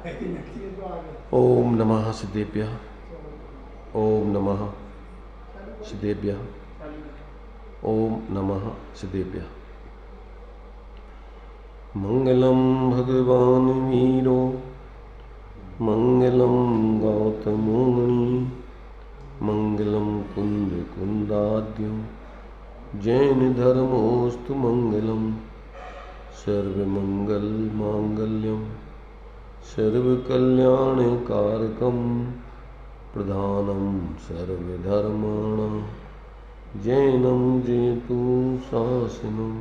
ओम नमः सिद्धेभ्यः। ओम नमः सिद्धेभ्यः। ओम नमः सिद्धेभ्यः। मंगलम भगवान वीरो मंगलम गौतमो मुनि मंगलम कुंद कुंदाद्यो जैन धर्मोस्तु मंगलम सर्वमंगल मांगल्यम सर्वकल्याणकारकम प्रधानम सर्वधर्माणां जैनम जयतु शासनम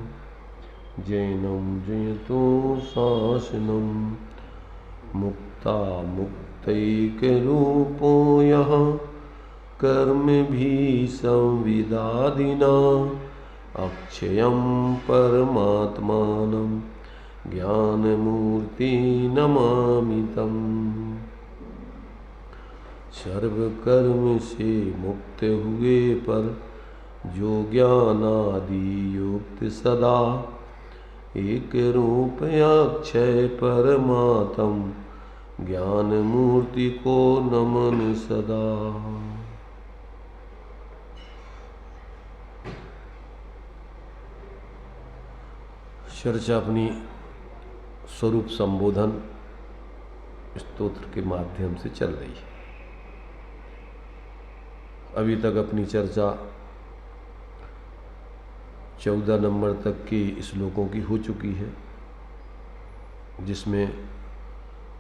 जैनम जयतु शासनम मुक्ता मुक्तैकरूपो यः कर्मभिः संविदादिना अक्षयं परमात्मानं ज्ञानमूर्ति नमामि तम्। सर्वकर्म से मुक्त हुए पर जो ज्ञानादि युक्त सदा एक रूप अक्षय परमात्म ज्ञान मूर्ति को नमन सदा। चर्चा अपनी स्वरूप संबोधन स्तोत्र के माध्यम से चल रही है। अभी तक अपनी चर्चा 14 नंबर तक के श्लोकों की हो चुकी है, जिसमें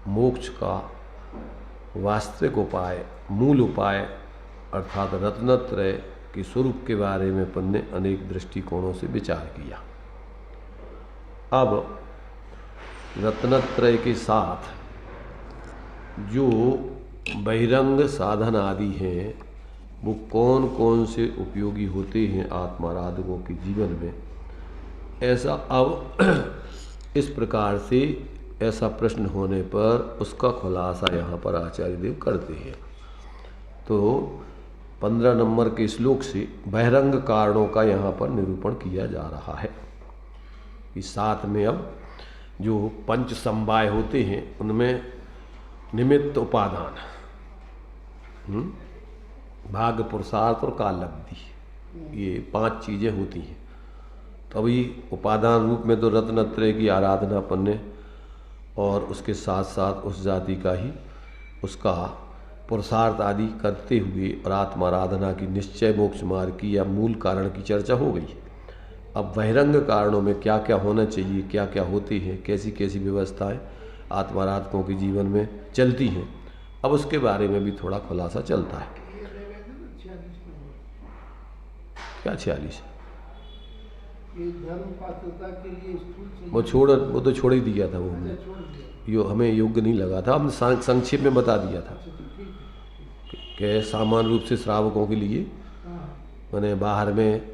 मोक्ष का वास्तविक उपाय, मूल उपाय अर्थात रत्नत्रय के स्वरूप के बारे में अपन ने अनेक दृष्टिकोणों से विचार किया। अब रत्नत्रय के साथ जो बहिरंग साधन आदि हैं वो कौन कौन से उपयोगी होते हैं आत्माराधकों के जीवन में, ऐसा अब इस प्रकार से ऐसा प्रश्न होने पर उसका खुलासा यहाँ पर आचार्य देव करते हैं। तो 15 नंबर के श्लोक से बहिरंग कारणों का यहाँ पर निरूपण किया जा रहा है। इस साथ में अब जो पंच समवाय होते हैं उनमें निमित्त उपादान, भाग पुरुषार्थ और काल लब्धि, ये 5 चीज़ें होती हैं। तो अभी उपादान रूप में तो रत्नत्रय की आराधना अपन ने और उसके साथ साथ उस जाति का ही उसका पुरुषार्थ आदि करते हुए और आत्माराधना की निश्चय मोक्ष मार्ग की या मूल कारण की चर्चा हो गई। अब बहिरंग कारणों में क्या क्या होना चाहिए, क्या क्या होती हैं, कैसी कैसी व्यवस्थाएं आत्माराधकों के जीवन में चलती हैं, अब उसके बारे में भी थोड़ा खुलासा चलता है। क्या 46 वो तो छोड़ ही दिया था, वो हमें योग्य नहीं लगा था, हमने संक्षेप में बता दिया था कि सामान्य रूप से श्रावकों के लिए मैंने बाहर में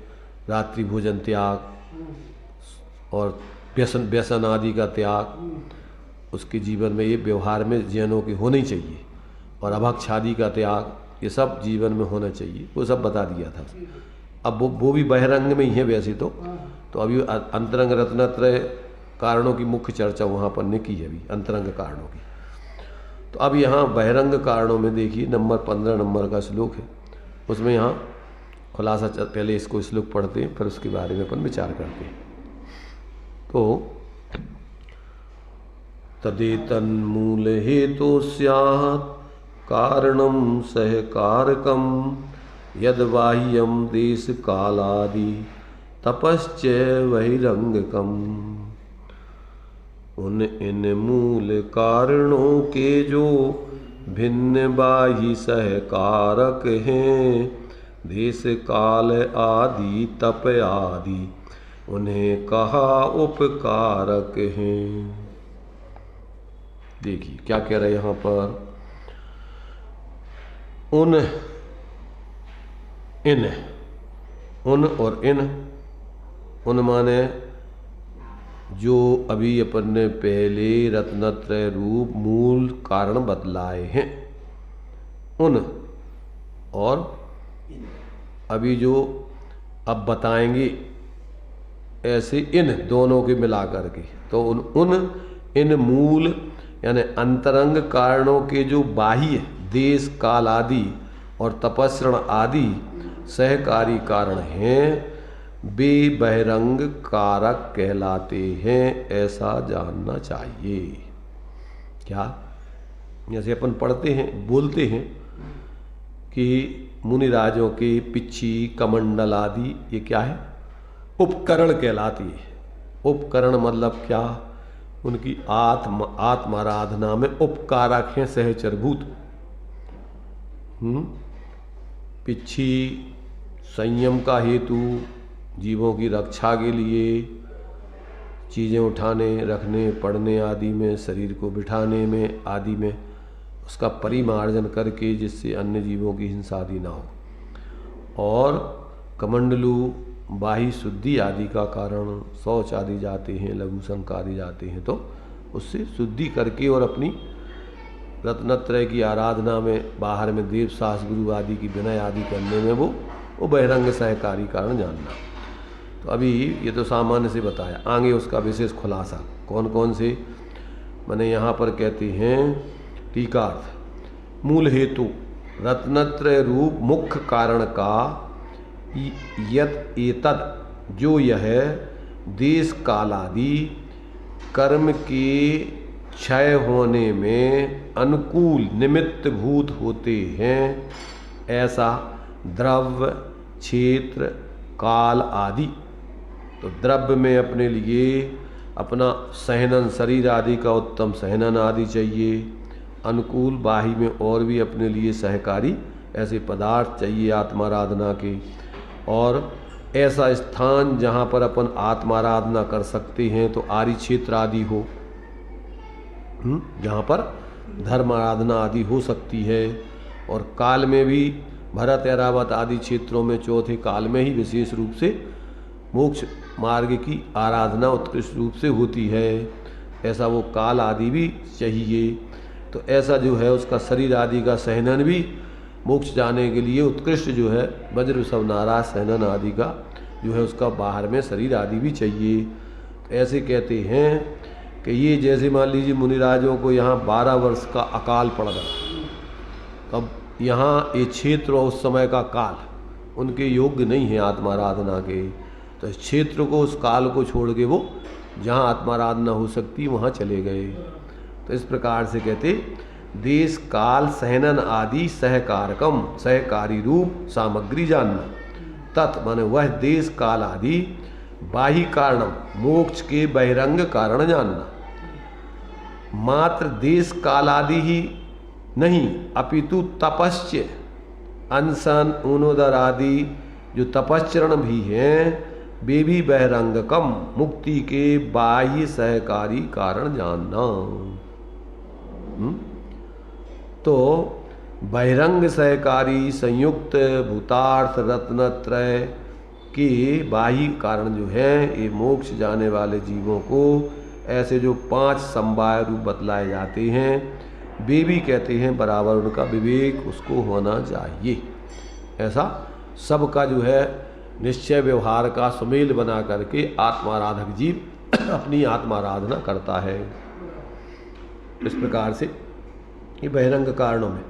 रात्रि भोजन त्याग और व्यसन आदि का त्याग उसके जीवन में ये व्यवहार में जैनों के होने चाहिए, और अभक्ष आदि का त्याग ये सब जीवन में होना चाहिए, वो सब बता दिया था। अब वो भी बहिरंग में ही है वैसे तो अभी अंतरंग रत्नत्रय कारणों की मुख्य चर्चा वहाँ पर ने की है अभी अंतरंग कारणों की। तो अब यहाँ बहिरंग कारणों में देखिए 15 नंबर का श्लोक है, उसमें यहाँ खुलासा पहले इसको श्लोक पढ़ते हैं फिर उसके बारे में अपन विचार करते हैं। तो तदेतन्मूल हेतु स्यात् कारणं सहकारकं यद्बाह्यं देश कालादि तपश्च बहिरंगकम्। उन इन मूल कारणों के जो भिन्न बाह्य सहकारक हैं, देश काल आदि तप आदि उन्हें कहा उपकारक हैं। देखिए क्या कह रहे हैं यहाँ पर, उन और इन, उन माने जो अभी अपन ने पहले रत्नत्रय रूप मूल कारण बतलाए हैं, उन और अभी जो अब बताएंगे ऐसे इन दोनों के मिला करके, तो उन इन मूल यानी अंतरंग कारणों के जो बाह्य देश काल आदि और तपस्रण आदि सहकारी कारण हैं, वे बहिरंग कारक कहलाते हैं, ऐसा जानना चाहिए। क्या? जैसे अपन पढ़ते हैं, बोलते हैं कि मुनिराजों के पिच्ची कमंडल आदि ये क्या है? उपकरण कहलाती है। उपकरण मतलब क्या? उनकी आत्माराधना में उपकारक हैं, सहचरभूत। पिच्छी संयम का हेतु, जीवों की रक्षा के लिए, चीज़ें उठाने, रखने, पढ़ने आदि में, शरीर को बिठाने में आदि में उसका परिमार्जन करके जिससे अन्य जीवों की हिंसा आदि ना हो। और कमंडलू बाह्य शुद्धि आदि का कारण, शौच आदि जाते हैं, लघु शंक आदि जाते हैं, तो उससे शुद्धि करके और अपनी रत्नत्रय की आराधना में, बाहर में देव सास गुरु आदि की विनय आदि करने में वो बहिरंग सहकारी कारण जानना। तो अभी ये तो सामान्य से बताया, आगे उसका विशेष खुलासा कौन कौन से मैंने यहाँ पर कहते हैं। टीकार्थ मूल हेतु रत्नत्रय रूप मुख्य कारण का यत एतद जो यह देश कालादि कर्म के क्षय होने में अनुकूल निमित्त भूत होते हैं, ऐसा द्रव्य क्षेत्र काल आदि। तो द्रव्य में अपने लिए अपना सहनन, शरीर आदि का उत्तम सहनन आदि चाहिए। अनुकूल बाही में और भी अपने लिए सहकारी ऐसे पदार्थ चाहिए आत्माराधना के। और ऐसा स्थान जहाँ पर अपन आत्माराधना कर सकते हैं, तो आर्य क्षेत्र आदि हो, जहाँ पर धर्म आराधना आदि हो सकती है। और काल में भी भरत, ऐरावत आदि क्षेत्रों में चौथे काल में ही विशेष रूप से मोक्ष मार्ग की आराधना उत्कृष्ट रूप से होती है। ऐसा वो काल आदि भी चाहिए। तो ऐसा जो है उसका शरीर आदि का सहनन भी मोक्ष जाने के लिए उत्कृष्ट जो है वज्र सब नारा सहनन आदि का जो है उसका बाहर में शरीर आदि भी चाहिए। तो ऐसे कहते हैं कि ये जैसे मान लीजिए मुनिराजों को यहाँ 12 वर्ष का अकाल पड़ गया। अब यहाँ ये क्षेत्र और उस समय का काल उनके योग्य नहीं है आत्माराधना के, तो इस क्षेत्र को, उस काल को छोड़ के वो जहाँ आत्माराधना हो सकती वहाँ चले गए। तो इस प्रकार से कहते देश काल सहनन आदि सहकारकम सहकारी रूप सामग्री जानना। तत् माने वह देश काल आदि बाह्य कारणम मोक्ष के बहिरंग कारण जानना। मात्र देश काल आदि ही नहीं, अपितु तपश्च अनशन ऊनोदर आदि जो तपश्चरण भी हैं, वे भी बहिरंगकम मुक्ति के बाह्य सहकारी कारण जानना। तो बहिरंग सहकारी संयुक्त भूतार्थ रत्नत्रय के बाह्य कारण जो है, ये मोक्ष जाने वाले जीवों को ऐसे जो 5 समवाय रूप बतलाए जाते हैं, वे भी कहते हैं बराबर उनका विवेक उसको होना चाहिए। ऐसा सबका जो है निश्चय व्यवहार का सुमेल बना करके आत्माराधक जीव अपनी आत्माराधना करता है। इस प्रकार से ये बहिरंग कारणों में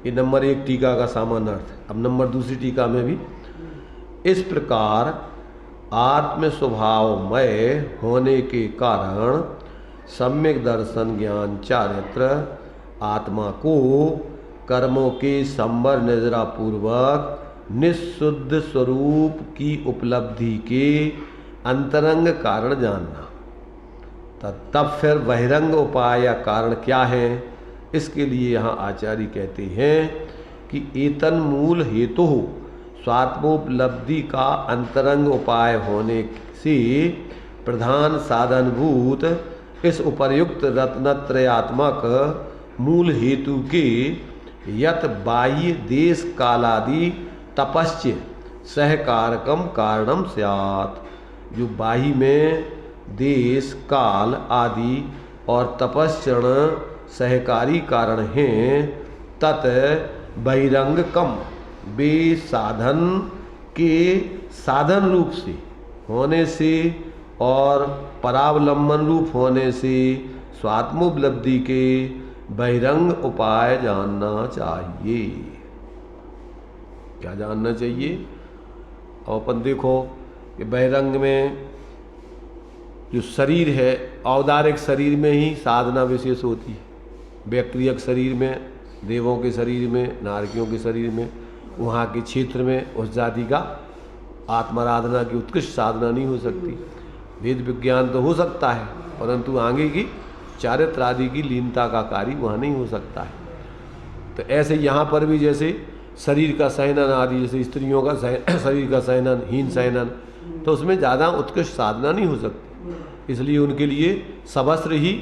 ये नंबर 1 टीका का सामान्य अर्थ। अब नंबर 2 टीका में भी इस प्रकार आत्म स्वभावमय होने के कारण सम्यक दर्शन ज्ञान चारित्र आत्मा को कर्मों के संवर निद्रा पूर्वक निःशुद्ध स्वरूप की उपलब्धि के अंतरंग कारण जानना। तब फिर बहिरंग उपाय या कारण क्या है? इसके लिए यहाँ आचार्य कहते हैं कि एतन मूल हेतु स्वात्मोपलब्धि का अंतरंग उपाय होने से प्रधान साधनभूत इस उपर्युक्त रत्नत्रयात्मक मूल हेतु के यत बाह्य देश कालादि तपश्च सहकारकम कारणम स्यात्। जो बाह्य में देश काल आदि और तपश्चरण सहकारी कारण हैं, तत् बहिरंग कम वे साधन के साधन रूप से होने से और परावलंबन रूप होने से स्वात्मोपलब्धि के बहिरंग उपाय जानना चाहिए। क्या जानना चाहिए? और अपन देखो कि बहिरंग में जो शरीर है, औदारिक शरीर में ही साधना विशेष होती है। व्यक्तिगत शरीर में, देवों के शरीर में, नारकियों के शरीर में, वहाँ के क्षेत्र में उस जाति का आत्माराधना की उत्कृष्ट साधना नहीं हो सकती। वेद विज्ञान तो हो सकता है, परंतु आगे की चारित्र आदि की लीनता का कार्य वहाँ नहीं हो सकता है। तो ऐसे यहाँ पर भी जैसे शरीर का सहनन आदि, जैसे स्त्रियों का शरीर का सहनन, हीन सहनन, तो उसमें ज़्यादा उत्कृष्ट साधना नहीं हो सकती। इसलिए उनके लिए सबस्त्र ही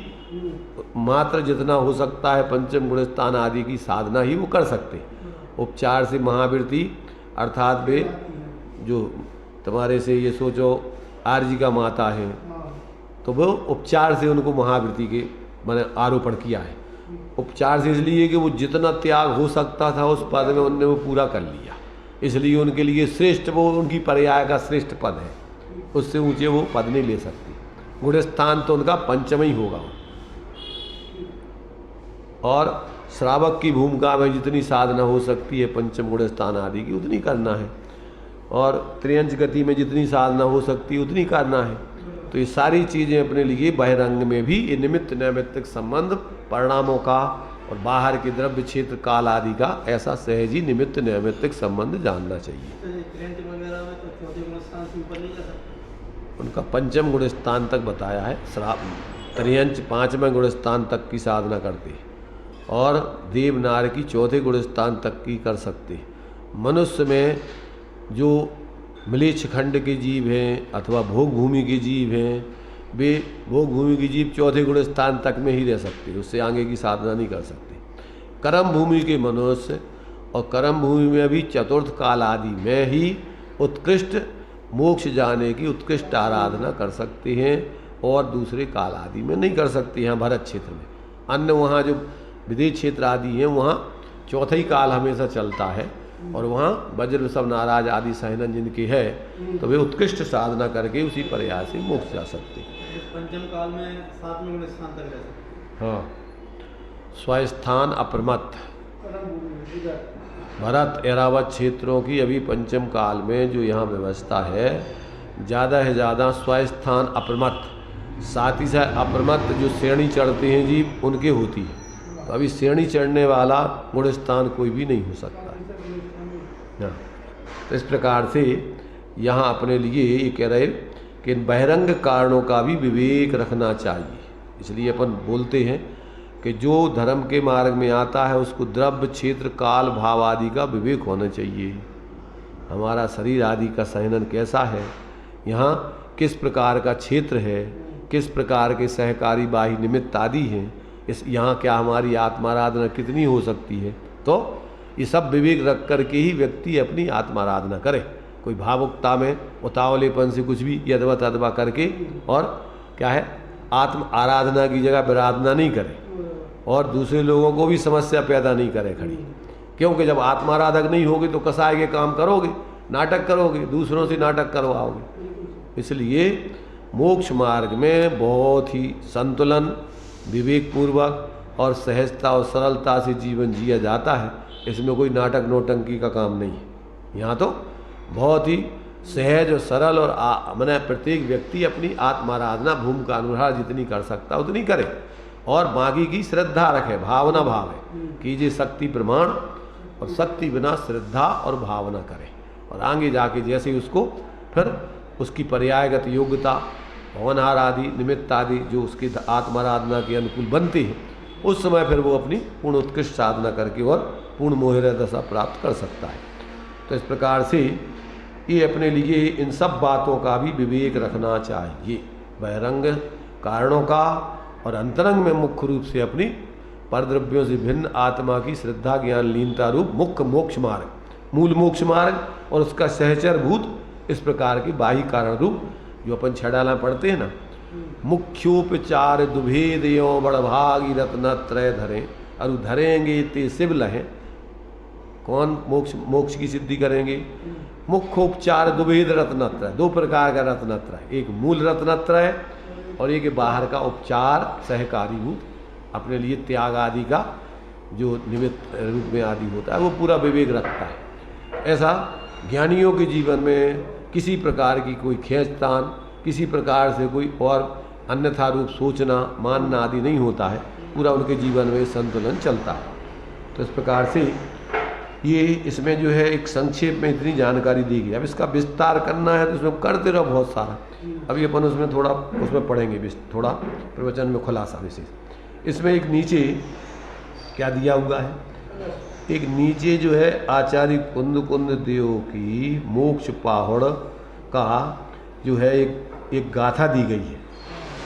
मात्र जितना हो सकता है पंचम गुणस्थान आदि की साधना ही वो कर सकते। उपचार से महावृत्ति अर्थात वे जो तुम्हारे से ये सोचो आर्जिका माता है, तो वो उपचार से उनको महावृत्ति के मैंने आरोपण किया है। उपचार से इसलिए कि वो जितना त्याग हो सकता था उस पद में उनने वो पूरा कर लिया, इसलिए उनके लिए श्रेष्ठ वो उनकी पर्याय का श्रेष्ठ पद है, उससे ऊंचे वो पद नहीं ले सकती। गुणस्थान तो उनका पंचम ही होगा। और श्रावक की भूमिका में जितनी साधना हो सकती है पंचम गुणस्थान आदि की उतनी करना है, और त्रियंच गति में जितनी साधना हो सकती है उतनी करना है। तो ये सारी चीज़ें अपने लिए बहिरंग में भी ये निमित्त नैमित्तिक संबंध परिणामों का और बाहर के द्रव्य क्षेत्र काल आदि का ऐसा सहज ही निमित्त नैमित्तिक संबंध जानना चाहिए। उनका पंचम गुणस्थान तक बताया है। त्रियंच पाँचवें गुणस्थान तक की साधना करते हैं, और देवनार की चौथे गुणस्थान तक की कर सकते। मनुष्य में जो म्लेच्छ खंड के जीव हैं अथवा भोग भूमि के जीव हैं, वे भोग भूमि के जीव चौथे गुणस्थान तक में ही रह सकते, उससे आगे की साधना नहीं कर सकते। कर्म भूमि के मनुष्य और कर्म भूमि में भी चतुर्थ काल आदि में ही उत्कृष्ट मोक्ष जाने की उत्कृष्ट आराधना कर सकते हैं, और दूसरे काल आदि में नहीं कर सकते। यहाँ भरत क्षेत्र में, अन्य वहाँ जो विदेश क्षेत्र आदि हैं वहाँ चौथा ही काल हमेशा चलता है, और वहाँ वज्र सब नाराज आदि सहनन जिनके है, तो वे उत्कृष्ट साधना करके उसी प्रयास से मोक्ष जा सकते हैं। पंचम काल में सातवें गुणस्थान तक रह सकते। हाँ, स्वस्थान अप्रमत्त भरत एरावत क्षेत्रों की अभी पंचम काल में जो यहाँ व्यवस्था है, ज़्यादा है ज़्यादा स्वस्थान अप्रमत्त, साथ ही साथ अप्रमत्त जो श्रेणी चढ़ते हैं जीव उनके होती है। तो अभी श्रेणी चढ़ने वाला गुणस्थान कोई भी नहीं हो सकता। तो इस प्रकार से यहाँ अपने लिए ये कह रहे कि इन बहिरंग कारणों का भी विवेक रखना चाहिए। इसलिए अपन बोलते हैं कि जो धर्म के मार्ग में आता है उसको द्रव्य क्षेत्र काल भाव आदि का विवेक होना चाहिए। हमारा शरीर आदि का सहनन कैसा है, यहाँ किस प्रकार का क्षेत्र है, किस प्रकार के सहकारी बाह्य निमित्त आदि हैं, इस यहाँ क्या हमारी आत्माराधना कितनी हो सकती है। तो ये सब विवेक रख कर के ही व्यक्ति अपनी आत्माराधना करे। कोई भावुकता में उतावलेपन से कुछ भी यदवा तदवा करके और क्या है आत्म आराधना की जगह विराधना नहीं करे, और दूसरे लोगों को भी समस्या पैदा नहीं करे खड़ी। क्योंकि जब आत्माराधक नहीं होगे तो कसाय के काम करोगे, नाटक करोगे, दूसरों से नाटक करवाओगे। इसलिए मोक्ष मार्ग में बहुत ही संतुलन, विवेकपूर्वक और सहजता और सरलता से जीवन जिया जाता है। इसमें कोई नाटक नौटंकी का काम नहीं है। यहाँ तो बहुत ही सहज और सरल, और मैंने प्रत्येक व्यक्ति अपनी आत्माराधना भूमिका अनुसार जितनी कर सकता उतनी करे, और बाकी की श्रद्धा रखे, भावना भाव है कीजिए शक्ति प्रमाण, और शक्ति बिना श्रद्धा और भावना करे। और आगे जाके जैसे उसको फिर उसकी पर्यायगत योग्यता भवनहार आदि निमित्त आदि जो उसकी आत्माराधना के अनुकूल बनते हैं, उस समय फिर वो अपनी पूर्ण उत्कृष्ट साधना करके और पूर्ण मोहर दशा प्राप्त कर सकता है। तो इस प्रकार से ये अपने लिए इन सब बातों का भी विवेक रखना चाहिए, बहिरंग कारणों का और अंतरंग में मुख्य रूप से अपनी परद्रव्यों से भिन्न आत्मा की श्रद्धा ज्ञान लीनता रूप मुख्य मोक्ष मार्ग, मूल मोक्ष मार्ग, और उसका सहचर भूत इस प्रकार के बाह्य कारण रूप जो अपन छड़ाला पढ़ते हैं ना, मुख्योपचार दुभेद यो बड़भागी रत्नत्रय धरें अरु धरेंगे ते शिव लहें। कौन मोक्ष की सिद्धि करेंगे? मुख्योपचार दुभेद रत्नत्रय, दो प्रकार का रत्नत्रय, एक मूल रत्नत्रय और ये कि बाहर का उपचार सहकारी रूप अपने लिए त्याग आदि का जो निमित्त रूप में आदि होता है वो पूरा विवेक रखता है। ऐसा ज्ञानियों के जीवन में किसी प्रकार की कोई खींचतान, किसी प्रकार से कोई और अन्यथा रूप सोचना मानना आदि नहीं होता है, पूरा उनके जीवन में संतुलन चलता है। तो इस प्रकार से ये इसमें जो है एक संक्षेप में इतनी जानकारी दी गई। अब इसका विस्तार करना है तो इसमें करते रहो बहुत सारा। अभी अपन उसमें थोड़ा उसमें पढ़ेंगे थोड़ा प्रवचन में खुलासा विशेष। इसमें एक नीचे क्या दिया हुआ है, एक नीचे जो है आचार्य कुंद देव की मोक्ष पाहुड़ का जो है एक गाथा दी गई है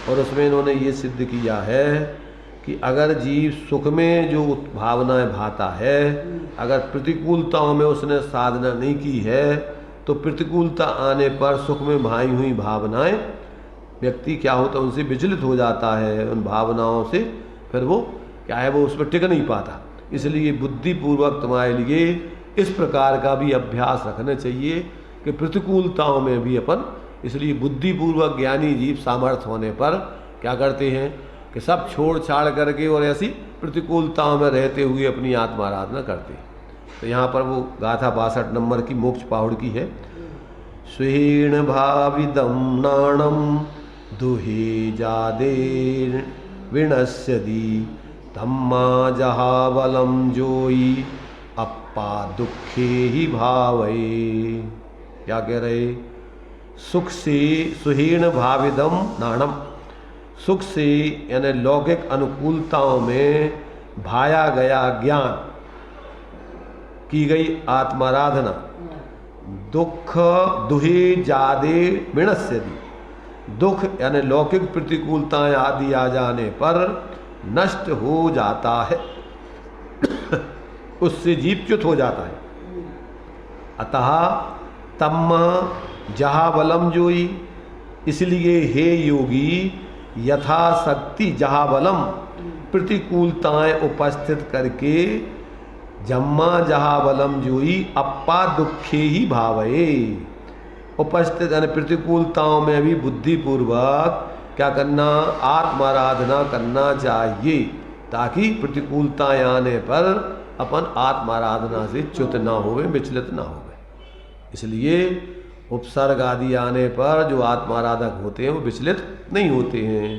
और उसमें इन्होंने ये सिद्ध किया है कि अगर जीव सुख में जो भावनाएं भाता है, अगर प्रतिकूलताओं में उसने साधना नहीं की है तो प्रतिकूलता आने पर सुख में भाई हुई भावनाएं व्यक्ति क्या होता है उनसे विचलित हो जाता है, उन भावनाओं से फिर वो क्या है वो उस पर टिक नहीं पाता। इसलिए बुद्धिपूर्वक तुम्हारे लिए इस प्रकार का भी अभ्यास रखना चाहिए कि प्रतिकूलताओं में भी अपन, इसलिए बुद्धिपूर्वक ज्ञानी जीव सामर्थ्य होने पर क्या करते हैं कि सब छोड़ छाड़ करके और ऐसी प्रतिकूलताओं में रहते हुए अपनी आत्माराधना करते हैं। तो यहाँ पर वो गाथा 62 नंबर की मोक्ष पाहुड़ की है। स्वेण भाविदम नाणम दुहे जादे विनश्यति धम्मा जहावलम जोई अप्पा दुखे ही भावे। क्या कह रहे, सुख से सुहीण भाविदम नाणम, सुख से यानी लौकिक अनुकूलताओं में भाया गया ज्ञान, की गई आत्माराधना, दुख दुहे जादे विनश्यति, दुख यानी लौकिक प्रतिकूलताएं आदि आ जाने पर नष्ट हो जाता है, उससे जीव च्युत हो जाता है। अतः तम्मा जहाबलम जोई, इसलिए हे योगी यथाशक्ति जहाबलम प्रतिकूलताएं उपस्थित करके जम्मा जहाबलम जोई अप्पा दुखे ही भावे, उपस्थित यानी प्रतिकूलताओं में भी बुद्धिपूर्वक क्या करना, आत्माराधना करना चाहिए ताकि प्रतिकूलताएं आने पर अपन आत्माराधना से च्युत ना होवे, विचलित ना होवे। इसलिए उपसर्ग आदि आने पर जो आत्माराधक होते हैं वो विचलित नहीं होते हैं।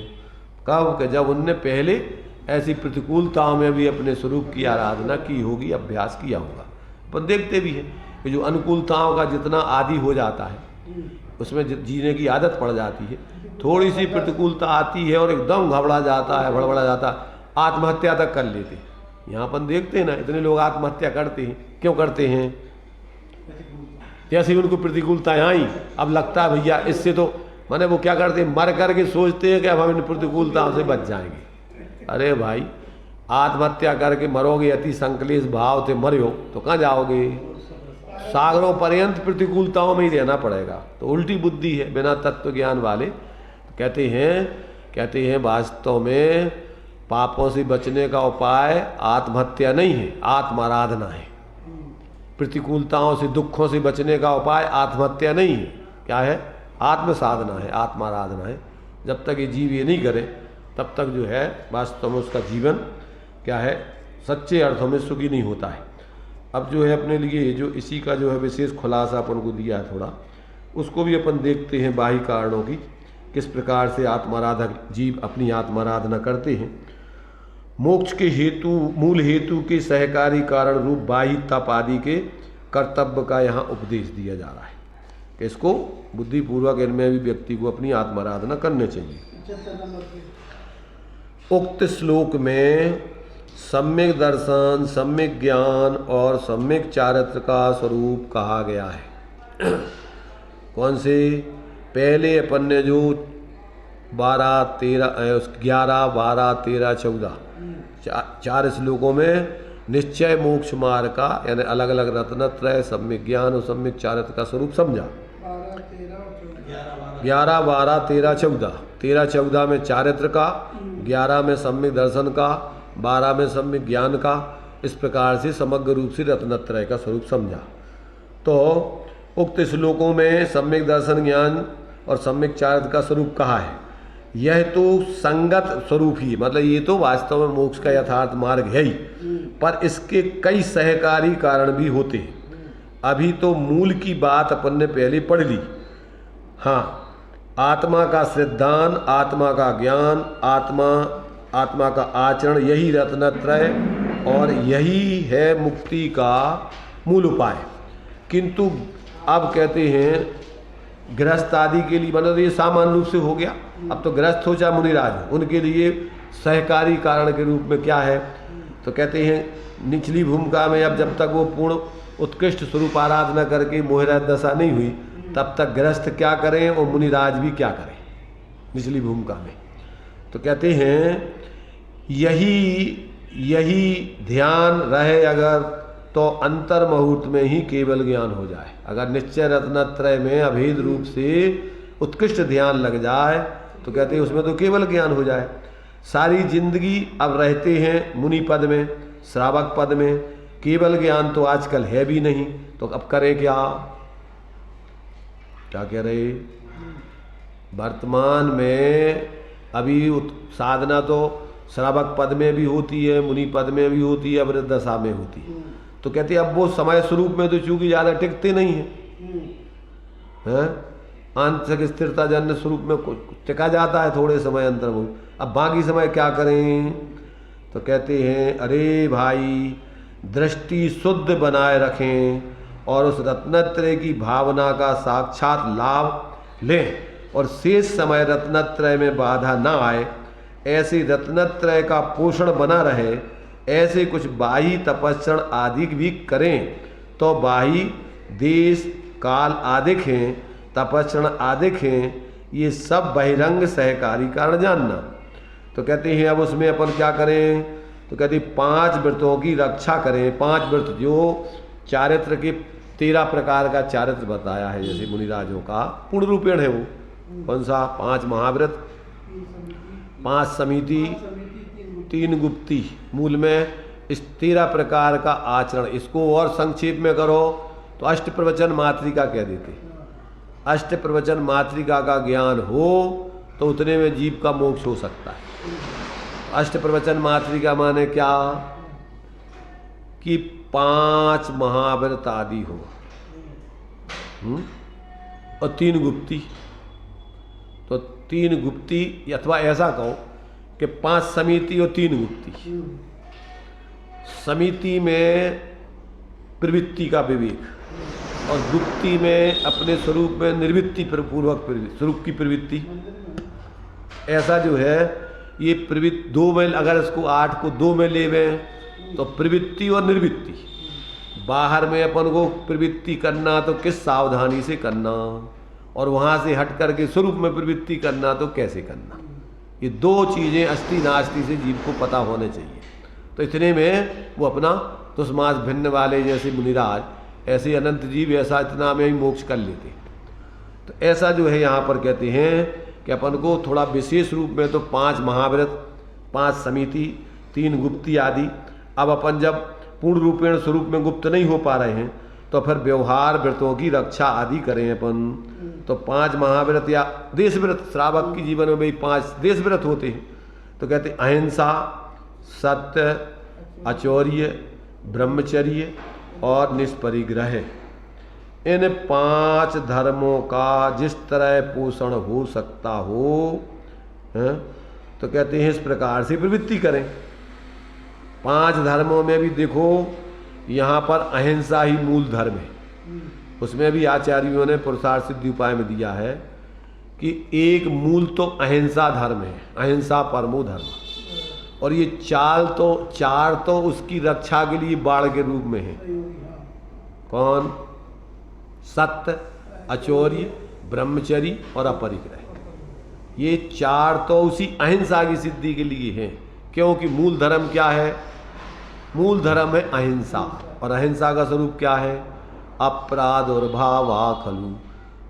कब कि जब उनने पहले ऐसी प्रतिकूलताओं में भी अपने स्वरूप की आराधना की होगी, अभ्यास किया होगा। अपन देखते भी हैं कि जो अनुकूलताओं का जितना आदि हो जाता है उसमें जीने की आदत पड़ जाती है, थोड़ी सी प्रतिकूलता आती है और एकदम घबरा जाता है, भड़बड़ा जाता है, आत्महत्या तक कर लेते हैं। यहाँ अपन देखते हैं ना, इतने लोग आत्महत्या करते हैं। क्यों करते हैं? जैसे ही उनको प्रतिकूलताएं आई, अब लगता है भैया इससे तो माने वो क्या करते हैं, मर करके सोचते हैं कि अब हम इन प्रतिकूलताओं से बच जाएंगे। अरे भाई, आत्महत्या करके मरोगे, अति संकलेश भाव से मरो तो कहाँ जाओगे? सागरों पर्यंत प्रतिकूलताओं में ही रहना पड़ेगा। तो उल्टी बुद्धि है बिना तत्व ज्ञान वाले। तो कहते हैं वास्तव में पापों से बचने का उपाय आत्महत्या नहीं है, आत्माराधना है। प्रतिकूलताओं से, दुखों से बचने का उपाय आत्महत्या नहीं है, क्या है? आत्म साधना है, आत्माराधना है। जब तक ये जीव ये नहीं करे तब तक जो है वास्तव में उसका जीवन क्या है, सच्चे अर्थों में सुखी नहीं होता है। अब जो है अपने लिए जो इसी का जो है विशेष खुलासा अपन को दिया है थोड़ा, उसको भी अपन देखते हैं बाह्य कारणों की, किस प्रकार से आत्माराधक जीव अपनी आत्माराधना करते हैं। मोक्ष के हेतु, मूल हेतु के सहकारी कारण रूप बाह्य तप आदि के कर्तव्य का यहाँ उपदेश दिया जा रहा है कि इसको बुद्धिपूर्वक इनमें भी व्यक्ति को अपनी आत्माराधना करनी चाहिए। उक्त श्लोक में सम्यक दर्शन, सम्यक ज्ञान और सम्यक चारित्र का स्वरूप कहा गया है। कौन से? पहले अपन ने जो 11, 13, 14 चार श्लोकों में निश्चय मोक्ष मार्ग का यानी अलग अलग रत्नत्रय, सम्यक ज्ञान और सम्यक चारित्र का स्वरूप समझा। 11, 12, 13, 14, 13, 14 में चारित्र का, 11 में सम्यक दर्शन का, 12 में सम्यक ज्ञान का, इस प्रकार से समग्र रूप से रत्नत्रय का स्वरूप समझा। तो उक्त श्लोकों में सम्यक दर्शन, ज्ञान और सम्यक चारित्र का स्वरूप कहा है। यह तो संगत स्वरूप ही, मतलब ये तो वास्तव में मोक्ष का यथार्थ मार्ग है ही, पर इसके कई सहकारी कारण भी होते हैं। अभी तो मूल की बात अपन ने पहले पढ़ ली। हाँ, आत्मा का सिद्धांत, आत्मा का ज्ञान, आत्मा का आचरण, यही रत्नत्रय और यही है मुक्ति का मूल उपाय। किंतु अब कहते हैं गृहस्थ आदि के लिए, मतलब ये सामान्य रूप से हो गया। अब तो गृहस्थ हो चाहे मुनिराज, उनके लिए सहकारी कारण के रूप में क्या है, तो कहते हैं निचली भूमिका में अब जब तक वो पूर्ण उत्कृष्ट स्वरूप आराधना करके मोहरत दशा नहीं हुई, तब तक गृहस्थ क्या करें और मुनिराज भी क्या करें निचली भूमिका में। तो कहते हैं यही ध्यान रहे अगर, तो अंतर मुहूर्त में ही केवल ज्ञान हो जाए। अगर निश्चय रत्नत्रय में अभेद रूप से उत्कृष्ट ध्यान लग जाए तो कहते हैं उसमें तो केवल ज्ञान हो जाए। सारी जिंदगी अब रहते हैं मुनि पद में, श्रावक पद में, केवल ज्ञान तो आजकल है भी नहीं, तो अब करें क्या कह रहे। वर्तमान में अभी साधना तो श्रावक पद में भी होती है, मुनि पद में भी होती है, अमृत दशा में होती है। तो कहते हैं अब वो समय स्वरूप में तो चूंकि ज़्यादा टिकते नहीं हैं, आंतरिक स्थिरता जन्य स्वरूप में टिका जाता है थोड़े समय अंतर वो। अब बाकी समय क्या करें, तो कहते हैं अरे भाई दृष्टि शुद्ध बनाए रखें और उस रत्नत्रय की भावना का साक्षात लाभ लें और शेष समय रत्नत्रय में बाधा ना आए, ऐसे रत्नत्रय का पोषण बना रहे। ऐसे कुछ बाही तपस्रण आदि भी करें तो बाही देश काल आदि हैं, तपस्रण आदि हैं, ये सब बहिरंग सहकारी कारण जानना। तो कहते हैं अब उसमें अपन क्या करें, तो कहते हैं 5 व्रतों की रक्षा करें। 5 व्रत जो चारित्र के 13 प्रकार का चारित्र बताया है, जैसे मुनिराजों का पूर्ण रूपेण है वो कौन सा, 5 महाव्रत, 5 समिति, 3 गुप्ती, मूल में इस 13 प्रकार का आचरण। इसको और संक्षेप में करो तो अष्ट प्रवचन मातृका कह देते। अष्ट प्रवचन मातृका का ज्ञान हो तो उतने में जीव का मोक्ष हो सकता है। अष्ट प्रवचन मातृका माने क्या, कि 5 महाव्रत आदि हो और 3 गुप्ती। तो 3 गुप्ती, अथवा ऐसा कहो कि 5 समिति और 3 गुप्ती। समिति में प्रवृत्ति का विवेक और गुप्ती में अपने स्वरूप में निर्वृत्ति पूर्वक स्वरूप की प्रवृत्ति। ऐसा जो है ये प्रवृत्ति 2 में, अगर इसको 8 को 2 में लेवें तो प्रवृत्ति और निर्वृत्ति। बाहर में अपन को प्रवृत्ति करना तो किस सावधानी से करना, और वहाँ से हट करके स्वरूप में प्रवृत्ति करना तो कैसे करना। ये 2 चीज़ें अस्थि नास्ति से जीव को पता होने चाहिए। तो इतने में वो अपना तुष्मास भिन्न वाले जैसे मुनिराज, ऐसे अनंत जीव ऐसा इतना में ही मोक्ष कर लेते। तो ऐसा जो है यहाँ पर कहते हैं कि अपन को थोड़ा विशेष रूप में तो 5 महाव्रत, 5 समिति, 3 गुप्ती आदि। अब अपन जब पूर्ण रूपेण स्वरूप में गुप्त नहीं हो पा रहे हैं तो फिर व्यवहार व्रतों की रक्षा आदि करें अपन। तो 5 महाव्रत या देश व्रत, श्रावक की जीवन में भी 5 देश व्रत होते हैं। तो कहते अहिंसा, सत्य, अचौर्य, ब्रह्मचर्य और निष्परिग्रह। इन 5 धर्मों का जिस तरह पोषण हो सकता हो, तो कहते हैं इस प्रकार से प्रवृत्ति करें। 5 धर्मों में भी देखो यहाँ पर अहिंसा ही मूल धर्म है। उसमें भी आचार्यों ने पुरुषार्थ सिद्धि उपाय में दिया है कि एक मूल तो अहिंसा धर्म है, अहिंसा परमो धर्म। और ये 4 तो उसकी रक्षा के लिए बाढ़ के रूप में है। कौन, सत्य, अचौर्य, ब्रह्मचर्य और अपरिग्रह। ये 4 तो उसी अहिंसा की सिद्धि के लिए हैं। क्योंकि मूल धर्म क्या है, मूल धर्म है अहिंसा। और अहिंसा का स्वरूप क्या है, अप्रादुर्भावा खलु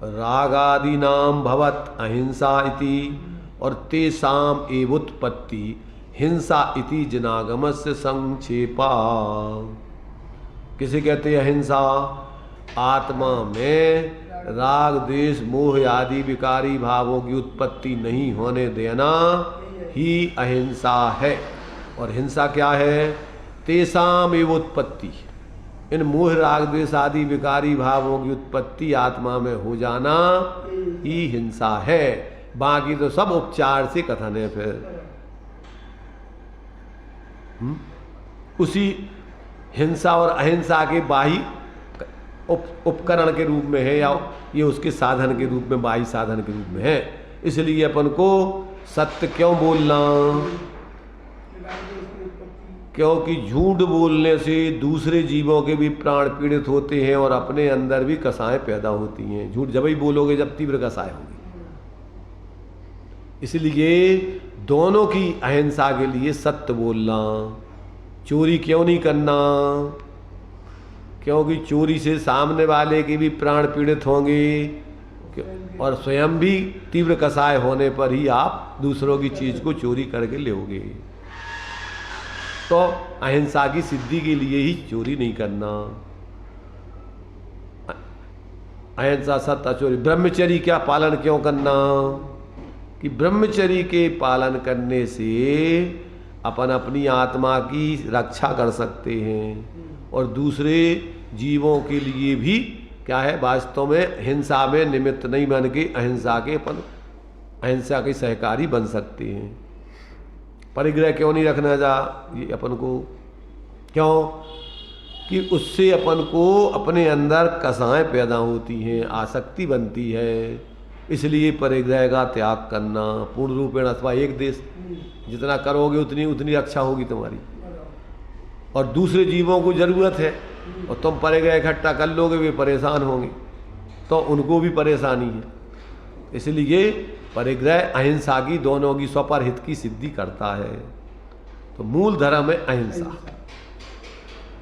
रागादीनाम भवत अहिंसा इति, और तेषाम एवुत्पत्ति हिंसा इति जनागमस्य संक्षेपा। किसे कहते हैं अहिंसा, आत्मा में राग द्वेष मोह आदि विकारी भावों की उत्पत्ति नहीं होने देना ही अहिंसा है। और हिंसा क्या है? तेषाम एव उत्पत्ति, इन मोह राग द्वेष आदि विकारी भावों की उत्पत्ति आत्मा में हो जाना ही हिंसा है। बाकी तो सब उपचार से कथन है। फिर उसी हिंसा और अहिंसा के बाही उपकरण के रूप में है, या ये उसके साधन के रूप में, बाही साधन के रूप में है। इसलिए अपन को सत्य क्यों बोलना? क्योंकि झूठ बोलने से दूसरे जीवों के भी प्राण पीड़ित होते हैं और अपने अंदर भी कसाएं पैदा होती हैं। झूठ जब ही बोलोगे जब तीव्र कसाएं होगी। इसलिए दोनों की अहिंसा के लिए सत्य बोलना। चोरी क्यों नहीं करना? क्योंकि चोरी से सामने वाले के भी प्राण पीड़ित होंगे और स्वयं भी तीव्र कसाय होने पर ही आप दूसरों की चीज को चोरी करके लोगे। तो अहिंसा की सिद्धि के लिए ही चोरी नहीं करना। अहिंसा सत्य चोरी। ब्रह्मचर्य क्या पालन क्यों करना? कि ब्रह्मचर्य के पालन करने से अपन अपनी आत्मा की रक्षा कर सकते हैं और दूसरे जीवों के लिए भी क्या है, वास्तव में हिंसा में निमित्त नहीं बन के अहिंसा के सहकारी बन सकते हैं। परिग्रह क्यों नहीं रखना जा ये अपन को? क्यों? कि उससे अपन को अपने अंदर कसाएं पैदा होती हैं, आसक्ति बनती है। इसलिए परिग्रह का त्याग करना पूर्ण रूपेण अथवा एक देश, जितना करोगे उतनी उतनी रक्षा होगी तुम्हारी। और दूसरे जीवों को जरूरत है और तुम परिग्रह इकट्ठा कर लोगे, वे परेशान होंगे तो उनको भी परेशानी है। इसलिए परिग्रह अहिंसा की, दोनों की स्वपर हित की सिद्धि करता है। तो मूल धर्म है अहिंसा।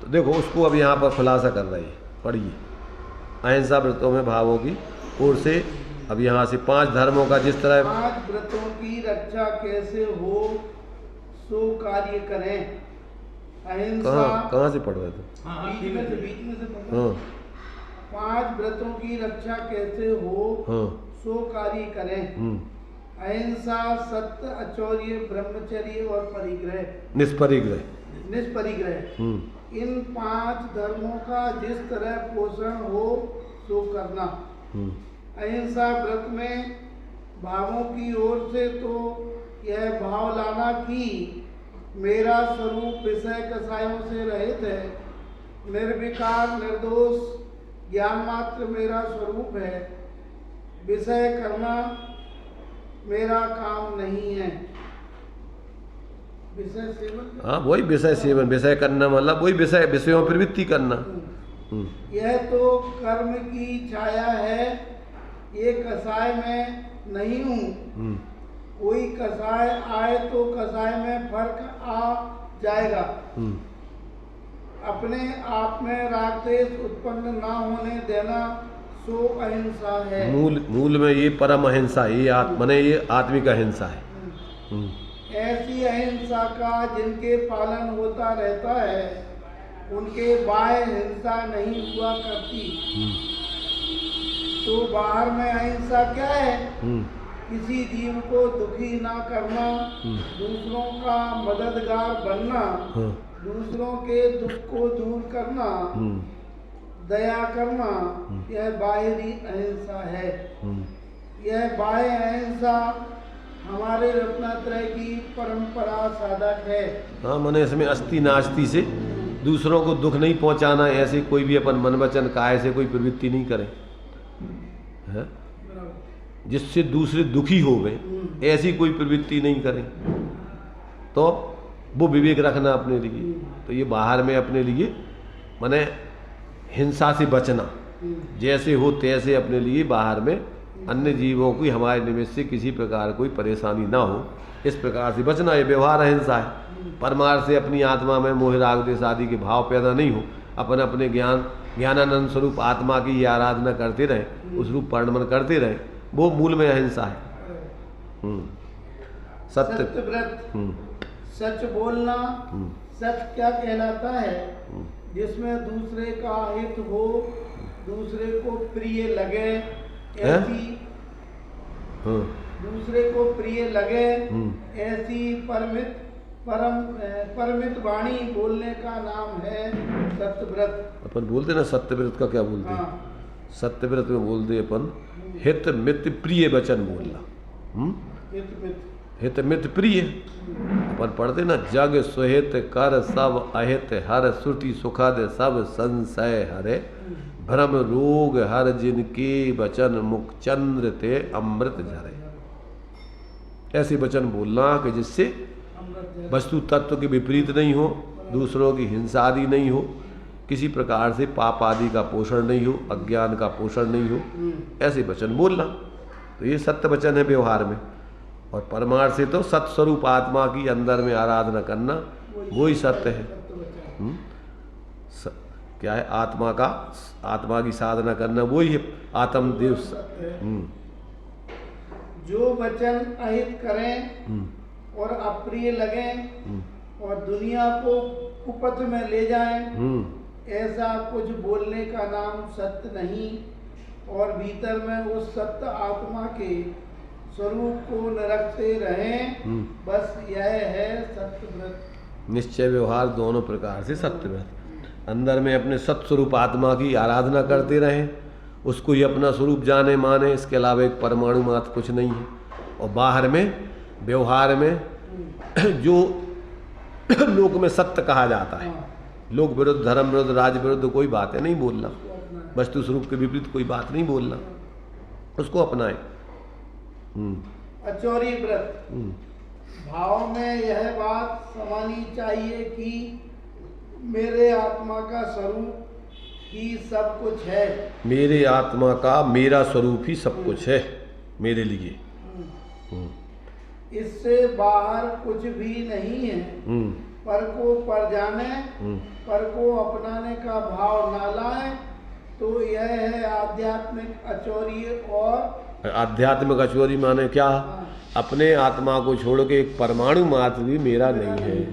तो देखो उसको अब यहाँ पर खुलासा कर रहे हैं, पढ़िए। अहिंसा व्रतों में भावों की ओर से अब यहाँ से 5 धर्मों का जिस तरह 5 व्रतों की रक्षा कैसे हो सो कार्य करें। अहिंसा कहाँ से पढ़ रहे थे? बीच में से पढ़। 5 व्रतों की रक्षा कैसे हो सो कार्य करें। अहिंसा, सत्य, अचौर्य, ब्रह्मचर्य और परिग्रह, निष्परिग्रह। इन 5 धर्मों का जिस तरह पोषण हो सो करना। अहिंसा व्रत में भावों की ओर से तो यह भाव लाना कि मेरा स्वरूप विषय कसायों से रहित है, निर्विकार निर्दोष ज्ञान मात्र मेरा स्वरूप है, विषय करना मेरा काम नहीं है। विषय सेवन, हाँ वही विषय सेवन, विषय करना मतलब वही विषयों पर वृत्ति करना। यह तो कर्म की छाया है, ये कसाय में नहीं हूँ। कोई कसाय आए तो कसाय में फर्क आ जाएगा। अपने आप में राग द्वेष उत्पन्न ना होने देना सो अहिंसा है। मूल में ये परम अहिंसा, ये माने ये आत्मिक अहिंसा है। ऐसी अहिंसा का जिनके पालन होता रहता है उनके बाह्य हिंसा नहीं हुआ करती। तो बाहर में अहिंसा क्या है? किसी जीव को दुखी ना करना, दूसरों का मददगार बनना, दूसरों के दुख को दूर करना, दया करना, यह बाहरी अहिंसा है। यह बाह्य अहिंसा हमारे रत्नात्रय की परंपरा साधक है। हाँ, माने इसमें अस्ति नास्ति से दूसरों को दुख नहीं पहुंचाना, ऐसे कोई भी अपन मन वचन काया से कोई प्रवृत्ति नहीं करें है? जिससे दूसरे दुखी हो गए, ऐसी कोई प्रवृत्ति नहीं करें। तो वो विवेक रखना अपने लिए। तो ये बाहर में अपने लिए माने हिंसा से बचना, जैसे हो तैसे अपने लिए बाहर में अन्य जीवों की हमारे निमित्त से किसी प्रकार कोई परेशानी ना हो, इस प्रकार से बचना, ये व्यवहार अहिंसा है। परमार्थ से अपनी आत्मा में मोह राग द्वेष आदि के भाव पैदा नहीं हो, अपन अपने ज्ञानानंद स्वरूप आत्मा की आराधना करते रहे, उस रूप परिणमन करते रहे, वो मूल में अहिंसा है। सत्य व्रत, सच बोलना। सच क्या कहलाता है? जिसमें दूसरे का हित हो, दूसरे को प्रिय लगे हैं? ऐसी हाँ दूसरे को प्रिय लगे ऐसी परमित वाणी बोलने का नाम है सत्यव्रत। अपन बोलते ना सत्यव्रत का क्या बोलते हैं? हाँ, सत्यव्रत में बोलते अपन हित मित प्रिय वचन बोलना। हित हित मित प्रिय अपन पढ़ते ना, जग सुहित कर सब अहित हर श्रुति सुखद सब संशय हरे भ्रम रोग हर जिनके वचन मुख चंद्र ते अमृत झरे। ऐसे वचन बोलना कि जिससे अमृत वस्तु तत्व के विपरीत नहीं हो, दूसरों की हिंसा आदि नहीं हो, किसी प्रकार से पाप आदि का पोषण नहीं हो, अज्ञान का पोषण नहीं हो, ऐसे वचन बोलना। तो ये सत्य वचन है व्यवहार में। और परमार्थ से तो सत्स्वरूप आत्मा की अंदर में आराधना करना, वही सत्य है। क्या है? आत्मा की साधना करना, वही है आत्मदेव। जो वचन अहित करें और अप्रिय लगें और दुनिया को कुपथ में ले जाएं, ऐसा कुछ बोलने का नाम सत्य नहीं। और भीतर में उस सत्य आत्मा के स्वरूप को निरखते रहें, बस यह है सत्यव्रत। निश्चय व्यवहार दोनों प्रकार से सत्यव्रत। अंदर में अपने सत्स्वरूप आत्मा की आराधना करते रहें, उसको ही अपना स्वरूप जाने माने, इसके अलावा एक परमाणु मात्र कुछ नहीं है। और बाहर में व्यवहार में जो लोक में सत्य कहा जाता है, लोक विरुद्ध, धर्म विरुद्ध, राज विरुद्ध कोई बातें नहीं बोलना, वस्तु स्वरूप के विपरीत कोई बात नहीं बोलना, उसको अपनाएं। अचौरी व्रत। भाव में यह बात समानी चाहिए कि मेरे आत्मा का स्वरूप ही सब कुछ है। मेरे आत्मा का मेरा स्वरूप ही सब कुछ है मेरे लिए। इससे बाहर कुछ भी नहीं है। पर को पर जाने, पर को अपनाने का भाव ना लाए, तो यह है आध्यात्मिक अचौरी। और आध्यात्मिक अचौरी माने क्या? अपने आत्मा को छोड़ के एक परमाणु मात्र भी मेरा नहीं है,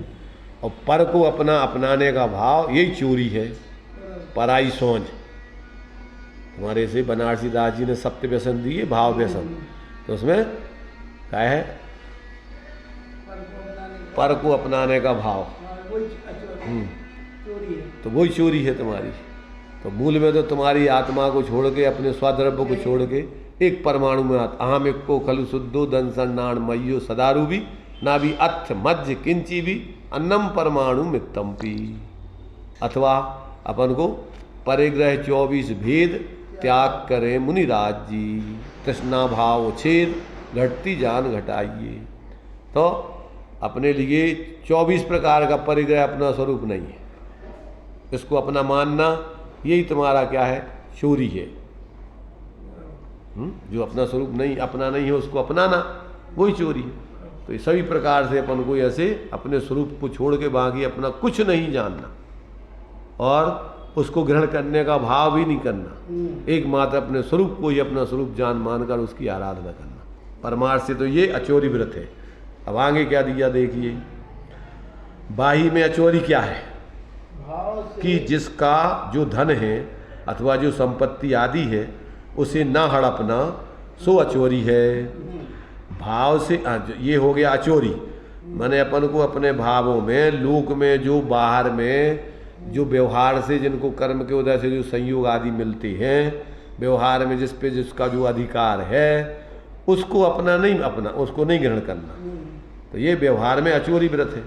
और पर को अपनाने का भाव, यही चोरी है, पराई सोच। तुम्हारे से बनारसी दास जी ने सत्य व्यसन दिए, भाव व्यसन, तो उसमें क्या है? पर को अपनाने का भाव, तो वही चोरी है तुम्हारी। तो मूल में तो तुम्हारी आत्मा को छोड़ के, अपने स्वद्रव्य को छोड़ के एक परमाणु में अहम एक को खलु शुद्धो दंसन नाण मयो सदारु भी ना भी अथ मध्य किंची भी अन्नम परमाणु मित्तम पी। अथवा अपन को परिग्रह 24 भेद त्याग करें मुनिराज जी, तृष्णा भाव छेद घटती जान घटाइए। तो अपने लिए 24 प्रकार का परिग्रह अपना स्वरूप नहीं है, इसको अपना मानना, यही तुम्हारा क्या है? चोरी है। जो अपना स्वरूप नहीं, अपना नहीं है, उसको अपनाना, वही चोरी है। तो ये सभी प्रकार से अपन को ऐसे अपने स्वरूप को छोड़ के बाकी अपना कुछ नहीं जानना, और उसको ग्रहण करने का भाव भी नहीं करना, एकमात्र अपने स्वरूप को ही अपना स्वरूप जान मानकर उसकी आराधना करना। परमार्थ से तो ये अचौरी व्रत है। अब आगे क्या दिया देखिए। बाही में अचौरी क्या है? कि जिसका जो धन है अथवा जो संपत्ति आदि है उसे ना हड़पना, सो अचौरी है। भाव से ये हो गया अचौरी, माने अपन को अपने भावों में, लोक में, जो बाहर में, जो व्यवहार से, जिनको कर्म के उदय से जो संयोग आदि मिलते हैं, व्यवहार में जिस पे जिसका जो अधिकार है, उसको अपना नहीं, उसको नहीं ग्रहण करना। तो ये व्यवहार में अचौरी व्रत है।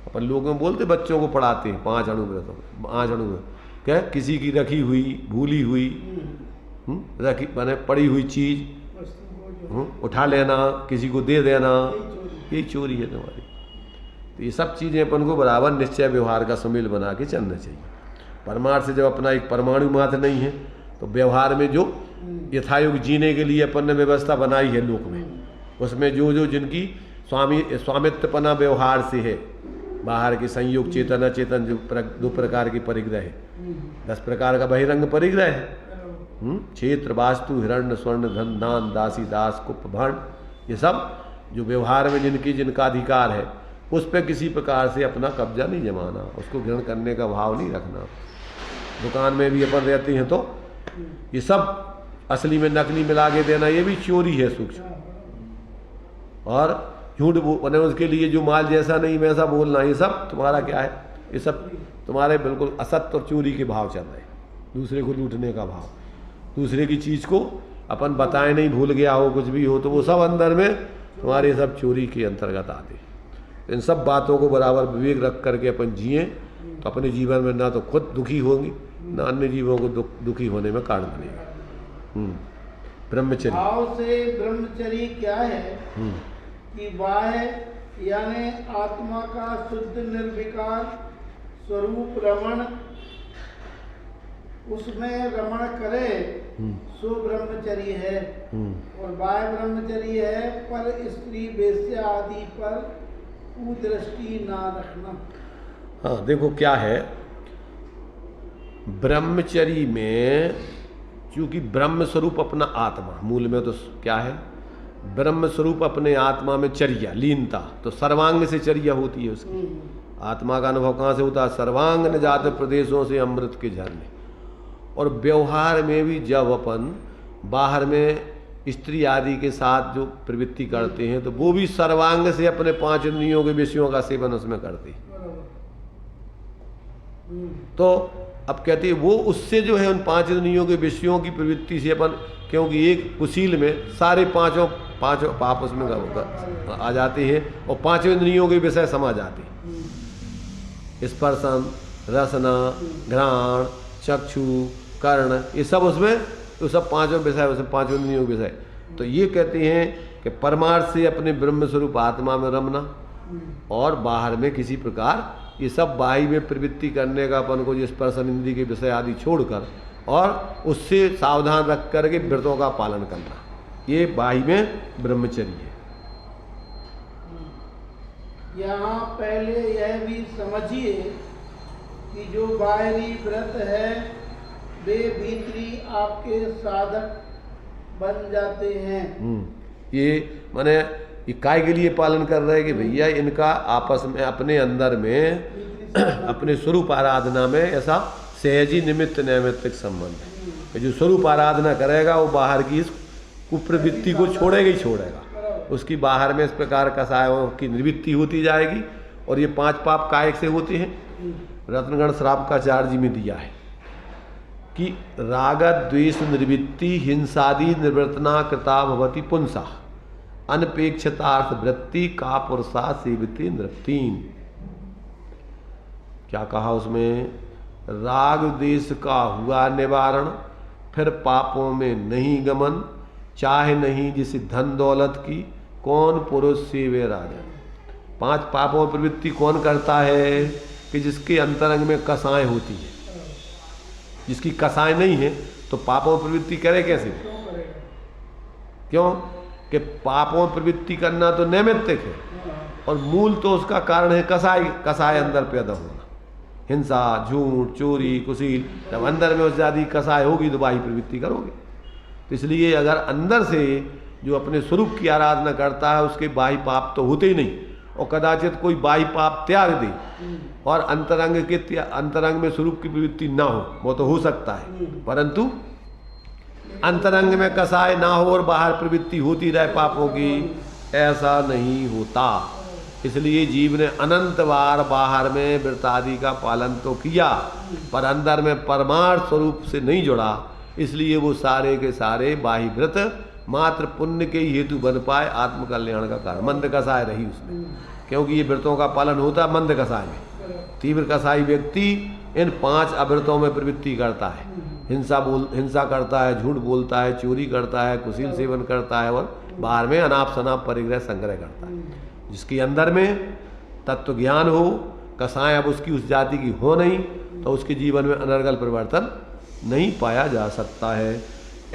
अपन लोगों में बोलते, बच्चों को पढ़ाते हैं 5 अणु व्रत, 5 अणु में क्या? किसी की रखी हुई, भूली हुई, रखी माने पड़ी हुई चीज उठा लेना, किसी को दे देना, यही चोरी है तुम्हारी। तो ये सब चीज़ें अपन को बराबर निश्चय व्यवहार का सुमेल बना के चलना चाहिए। परमार्थ से जब अपना एक परमाणु मात्र नहीं है, तो व्यवहार में जो यथायुग जीने के लिए अपन ने व्यवस्था बनाई है लोक में, उसमें जो जो जिनकी स्वामित्वपना व्यवहार से है, बाहर के संयोग चेतन अचेतन जो 2 प्रकार के परिग्रह है, 10 प्रकार का बहिरंग परिग्रह है, क्षेत्र वास्तु हिरण्य स्वर्ण धन दान दासी दास कुप भाण, ये सब जो व्यवहार में जिनका अधिकार है, उस पर किसी प्रकार से अपना कब्जा नहीं जमाना, उसको ग्रहण करने का भाव नहीं रखना। दुकान में भी अपन रहते हैं तो ये सब असली में नकली मिला के देना, ये भी चोरी है सूक्ष्म। और झूठ बोलने उसके लिए जो माल जैसा नहीं वैसा बोलना, ये सब तुम्हारा क्या है, ये सब तुम्हारे बिल्कुल असत्य और चोरी के भाव चल रहे हैं, दूसरे को लूटने का भाव। दूसरे की चीज़ को अपन बताए नहीं, भूल गया हो कुछ भी हो तो वो सब अंदर में तुम्हारे सब चोरी के अंतर्गत आते। इन सब बातों को बराबर विवेक रख करके अपन जिए तो अपने जीवन में ना तो खुद दुखी होंगे ना अन्य जीवों को दुखी होने में कारण बनेगा। ब्रह्मचर्य भाव से ब्रह्मचर्य क्या है कि बाह्य यानी आत्मा का शुद्ध निर्विकार स्वरूप रमण, उसमें रमण करे सो ब्रह्मचर्य है। और बाह्य ब्रह्मचर्य है पर स्त्री वेश्या आदि पर कुदृष्टि ना रखना। हाँ देखो क्या है, ब्रह्मचर्य में चूंकि ब्रह्म स्वरूप अपना आत्मा, मूल में तो क्या है, ब्रह्म स्वरूप अपने आत्मा में चर्या लीनता, तो सर्वांग से चर्या होती है उसकी। आत्मा का अनुभव कहाँ से होता है, सर्वांग न जाते प्रदेशों से अमृत के झरने। और व्यवहार में भी जब अपन बाहर में स्त्री आदि के साथ जो प्रवृत्ति करते हैं तो वो भी सर्वांग से अपने 5 इंद्रियों के विषयों का सेवन उसमें करते हैं। तो अब कहते हैं वो उससे जो है उन 5 इंद्रियों के विषयों की प्रवृत्ति से अपन, क्योंकि एक कुशील में सारे पांचों पाप उसमें आ जाते हैं और 5 इंद्रियों के विषय समा जाते हैं। स्पर्शन, रसना, घ्राण, चक्षु, कर्ण, ये सब उसमें, तो सब 5 विषय उसमें 5 इंद्रियों के विषय। तो ये कहते हैं कि परमार्थ से अपने ब्रह्म स्वरूप आत्मा में रमना और बाहर में किसी प्रकार ये सब बाह्य में प्रवृत्ति करने का अपन को, जिस स्पर्शन इंद्रिय के विषय आदि छोड़कर और उससे सावधान रख करके व्रतों का पालन करना, ये बाह्य में ब्रह्मचर्य है। यहाँ पहले यह भी समझिए कि जो बाहरी व्रत है वे भीतरी आपके साधक बन जाते हैं। ये माने ये काय के लिए पालन कर रहे हैं कि भैया इनका आपस में अपने अंदर में अपने स्वरूप आराधना में ऐसा सहजी निमित्त नैमित्तिक संबंध है। जो स्वरूप आराधना करेगा वो बाहर की इस कुप्रवृत्ति को छोड़ेगा ही छोड़ेगा। उसकी बाहर में इस प्रकार कसायों की निवृत्ति होती जाएगी। और ये 5 पाप काय से होते हैं। रत्नगण श्रावकाचार्य जी में दिया है कि राग द्वेष निवृत्ति हिंसादि निवृत्तना कृता भवति पुंसा अनपेक्षतार्थ वृत्ति का पुरुषा सेवते नृप्तीन। क्या कहा उसमें, राग द्वेष का हुआ निवारण, फिर पापों में नहीं गमन, चाहे नहीं जिसे धन दौलत की, कौन पुरुष सेवे राजन। 5 पापों में प्रवृत्ति कौन करता है कि जिसके अंतरंग में कसाएं होती है। जिसकी कसाएं नहीं है तो पापों में प्रवृत्ति करे कैसे, क्यों कि पापों में प्रवृत्ति करना तो नैमित्तिक है और मूल तो उसका कारण है कसाय अंदर पैदा होना। हिंसा, झूठ, चोरी, कुशील, जब अंदर में उस ज्यादा कसाय होगी तो बाह्य प्रवृत्ति करोगे। तो इसलिए अगर अंदर से जो अपने स्वरूप की आराधना करता है उसके बाह्य पाप तो होते ही नहीं। और कदाचित कोई बाह्य पाप त्याग दे और अंतरंग में स्वरूप की प्रवृत्ति ना हो, वो तो हो सकता है, परंतु अंतरंग में कसाय ना हो और बाहर प्रवृत्ति होती रहे पापों की, ऐसा नहीं होता। इसलिए जीव ने अनंत बार बाहर में व्रत आदि का पालन तो किया पर अंदर में परमार्थ स्वरूप से नहीं जुड़ा। इसलिए वो सारे के सारे बाह्य व्रत मात्र पुण्य के हेतु बन पाए, आत्म कल्याण का कारण। मंद कसाय रही उसमें, क्योंकि ये व्रतों का पालन होता है मंद कसाय में। तीव्र कसाई व्यक्ति इन 5 अव्रतों में प्रवृत्ति करता है। हिंसा करता है, झूठ बोलता है, चोरी करता है, कुशील सेवन करता है और बाहर में अनाप शनाप परिग्रह संग्रह करता है। जिसके अंदर में तत्व ज्ञान हो, कसाएं अब उसकी उस जाति की हो नहीं, तो उसके जीवन में अनर्गल परिवर्तन नहीं पाया जा सकता है।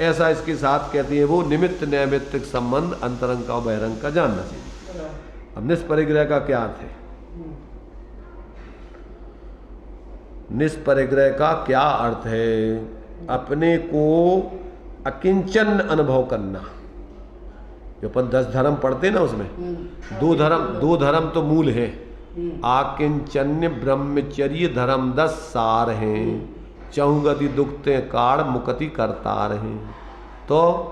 ऐसा इसके साथ कहते हैं वो निमित्त नैमित्तिक संबंध अंतरंग का और बहिरंग का जानना चाहिए। अब निष्परिग्रह का क्या अर्थ है? निष्परिग्रह का क्या अर्थ है? अपने को अकिंचन अनुभव करना। जो अपन 10 धर्म पढ़ते ना उसमें 2 धर्म तो मूल है। आकिंचन्य ब्रह्मचर्य धर्म 10 सार हैं। चहुगति दुखते काड़ मुकति करता रहे। तो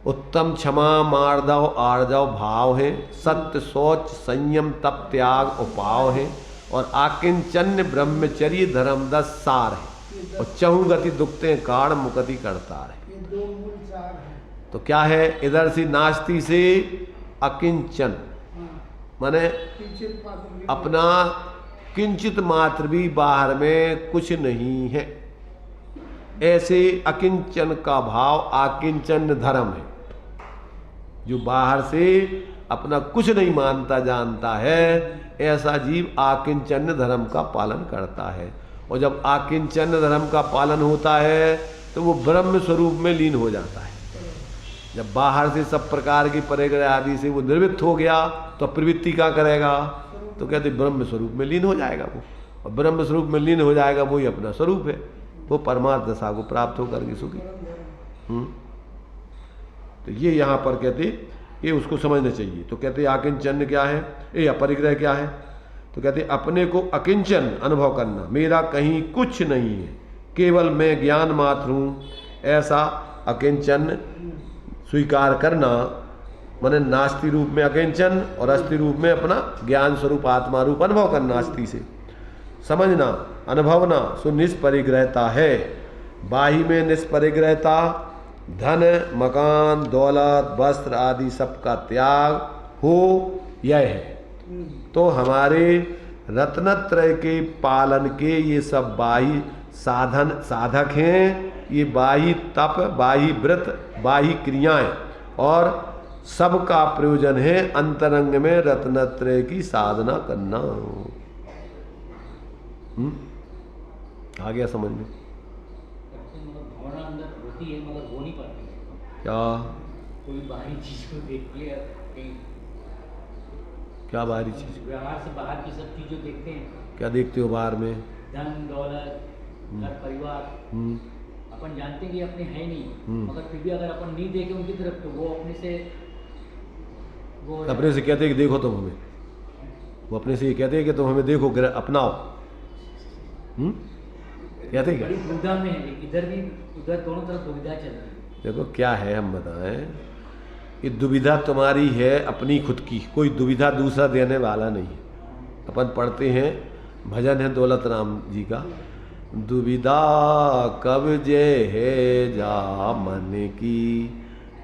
उत्तम क्षमा मार्दव आर्जव भाव है, सत्य सोच संयम तप त्याग उपाव है, और आकिंचन्य ब्रह्मचर्य धर्म 10 सार है, और चहुगति दुखते काड़ मुकति करता रहे। ये 2 मूल सार हैं। तो क्या है, इधर से नास्ति से अकिंचन, माने किंचित मात्र भी अपना किंचित मात्र भी बाहर में कुछ नहीं है, ऐसे अकिंचन का भाव आकिंचन धर्म है। जो बाहर से अपना कुछ नहीं मानता जानता है, ऐसा जीव आकिंचन धर्म का पालन करता है। और जब आकिंचन धर्म का पालन होता है तो वो ब्रह्म स्वरूप में लीन हो जाता है। जब बाहर से सब प्रकार की परिग्रह आदि से वो निर्वृत्त हो गया तो प्रवृत्ति क्या करेगा, तो कहते ब्रह्म स्वरूप में लीन हो जाएगा वो, और ब्रह्म स्वरूप में लीन हो जाएगा वही अपना स्वरूप है, वो परमार्थ दशा को प्राप्त होकर के सुखी। तो ये यहाँ पर कहते ये उसको समझना चाहिए। तो कहते आकिंचन क्या है, ये अपरिग्रह क्या है, तो कहते अपने को अकिंचन अनुभव करना, मेरा कहीं कुछ नहीं है, केवल मैं ज्ञान मात्र हूँ, ऐसा अकिंचन स्वीकार करना। माने नास्ति रूप में अकिंचन और अस्थि रूप में अपना ज्ञान स्वरूप आत्मा रूप अनुभव करना, अस्थि से समझना, अनुभवना, सो निष्परिग्रहता है। बाही में निष्परिग्रहता, धन मकान दौलत वस्त्र आदि सबका त्याग हो, यह है। तो हमारे रत्नत्रय के पालन के ये सब बाही साधन साधक हैं। ये बाही तप, बाही व्रत, बाही क्रियाएं, और सबका प्रयोजन है अंतरंग में रत्नत्रय की साधना करना। आ गया समझ में? भावना अंदर होती है मगर हो नहीं पाती। क्या कोई बाहरी चीज को देखती है, क्या बाहरी चीज, व्यवहार से बाहर की सब चीज जो देखते हैं। क्या देखते हो बाहर में? धन दौलत घर परिवार, अपन जानते हैं कि अपने है नहीं, मगर फिर भी अगर अपन नहीं देखे उनकी तरफ तो वो अपने से कहते हैं कि देखो तुम हमें, वो अपने से ये कहते हैं कि तुम हमें देखो अपनाओ। कहते हैं क्या? बड़ी दुविधा में है, इधर भी उधर दोनों तरफ दुविधा चल रही है। देखो क्या है, हम बताएं, ये दुविधा तुम्हारी है अपनी खुद की, कोई दुविधा दूसरा देने वाला नहीं है। अपन पढ़ते हैं, भजन है दौलत राम जी का, दुविधा कब जे है जा मन की,